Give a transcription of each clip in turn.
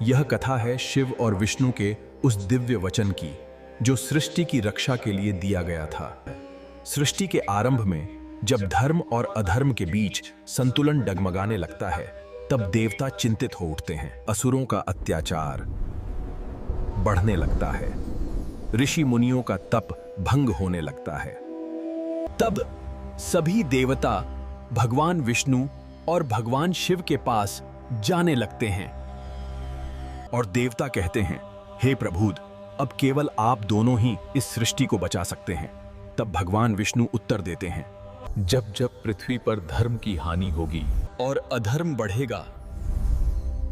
यह कथा है शिव और विष्णु के उस दिव्य वचन की जो सृष्टि की रक्षा के लिए दिया गया था। सृष्टि के आरंभ में जब धर्म और अधर्म के बीच संतुलन डगमगाने लगता है, तब देवता चिंतित हो उठते हैं। असुरों का अत्याचार बढ़ने लगता है, ऋषि मुनियों का तप भंग होने लगता है। तब सभी देवता भगवान विष्णु और भगवान शिव के पास जाने लगते हैं और देवता कहते हैं, हे प्रभुद, अब केवल आप दोनों ही इस सृष्टि को बचा सकते हैं। तब भगवान विष्णु उत्तर देते हैं, जब जब पृथ्वी पर धर्म की हानि होगी और अधर्म बढ़ेगा,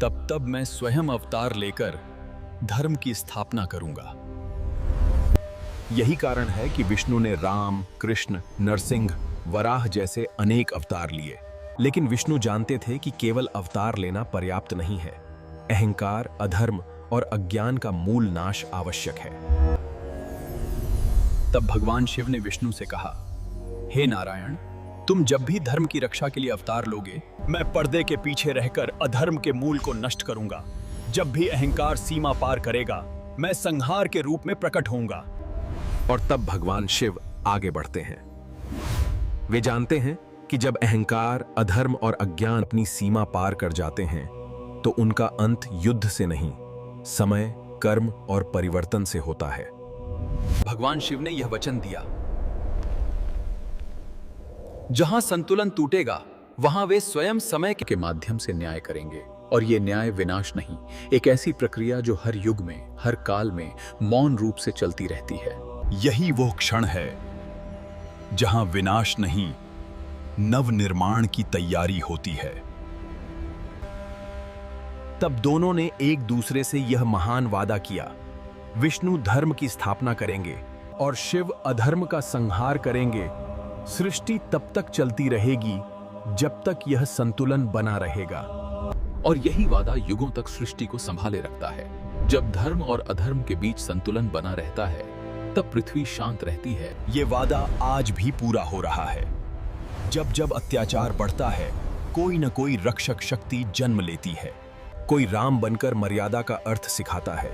तब तब मैं स्वयं अवतार लेकर धर्म की स्थापना करूंगा। यही कारण है कि विष्णु ने राम, कृष्ण, नरसिंह, वराह जैसे अनेक अवतार लिए। लेकिन विष्णु जानते थे कि केवल अवतार लेना पर्याप्त नहीं है। अहंकार, अधर्म और अज्ञान का मूल नाश आवश्यक है। तब भगवान शिव ने विष्णु से कहा, हे नारायण, तुम जब भी धर्म की रक्षा के लिए अवतार लोगे, मैं पर्दे के पीछे रहकर अधर्म के मूल को नष्ट करूंगा। जब भी अहंकार सीमा पार करेगा, मैं संहार के रूप में प्रकट होऊंगा। और तब भगवान शिव आगे बढ़ते हैं। वे जानते हैं कि जब अहंकार, अधर्म और अज्ञान अपनी सीमा पार कर जाते हैं, तो उनका अंत युद्ध से नहीं, समय, कर्म और परिवर्तन से होता है। भगवान शिव ने यह वचन दिया, जहां संतुलन टूटेगा, वहां वे स्वयं समय के माध्यम से न्याय करेंगे। और ये न्याय विनाश नहीं, एक ऐसी प्रक्रिया जो हर युग में, हर काल में मौन रूप से चलती रहती है। यही वो क्षण है जहां विनाश नहीं, नव निर्माण की तैयारी होती है। तब दोनों ने एक दूसरे से यह महान वादा किया, विष्णु धर्म की स्थापना करेंगे और शिव अधर्म का संहार करेंगे। सृष्टि तब तक चलती रहेगी जब तक यह संतुलन बना रहेगा। और यही वादा युगों तक सृष्टि को संभाले रखता है। जब धर्म और अधर्म के बीच संतुलन बना रहता है, तब पृथ्वी शांत रहती है। ये वादा आज भी पूरा हो रहा है। जब जब अत्याचार बढ़ता है, कोई न कोई रक्षक शक्ति जन्म लेती है। कोई राम बनकर मर्यादा का अर्थ सिखाता है,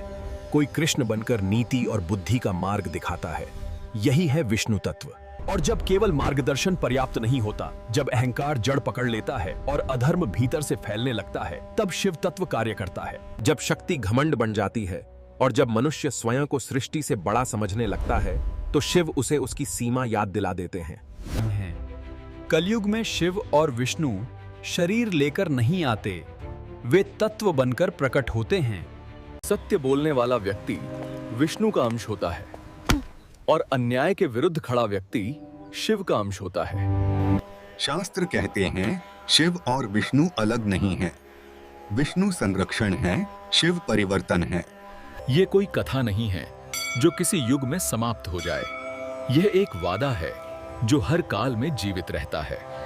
कोई कृष्ण बनकर नीति और बुद्धि का मार्ग दिखाता है। यही है विष्णु तत्व। और जब केवल मार्गदर्शन पर्याप्त नहीं होता, जब अहंकार जड़ पकड़ लेता है और अधर्म भीतर से फैलने लगता है, तब शिव तत्व कार्य करता है। जब शक्ति घमंड बन जाती है और जब मनुष्य स्वयं को सृष्टि से बड़ा समझने लगता है, तो शिव उसे उसकी सीमा याद दिला देते हैं। कलयुग में शिव और विष्णु शरीर लेकर नहीं आते, वे तत्व बनकर प्रकट होते हैं। सत्य बोलने वाला व्यक्ति विष्णु का अंश होता है और अन्याय के विरुद्ध खड़ा व्यक्ति शिव का अंश होता है। शास्त्र कहते हैं, शिव और विष्णु अलग नहीं हैं। विष्णु संरक्षण है, शिव परिवर्तन है। ये कोई कथा नहीं है जो किसी युग में समाप्त हो जाए। यह एक वादा है जो हर काल में जीवित रहता है।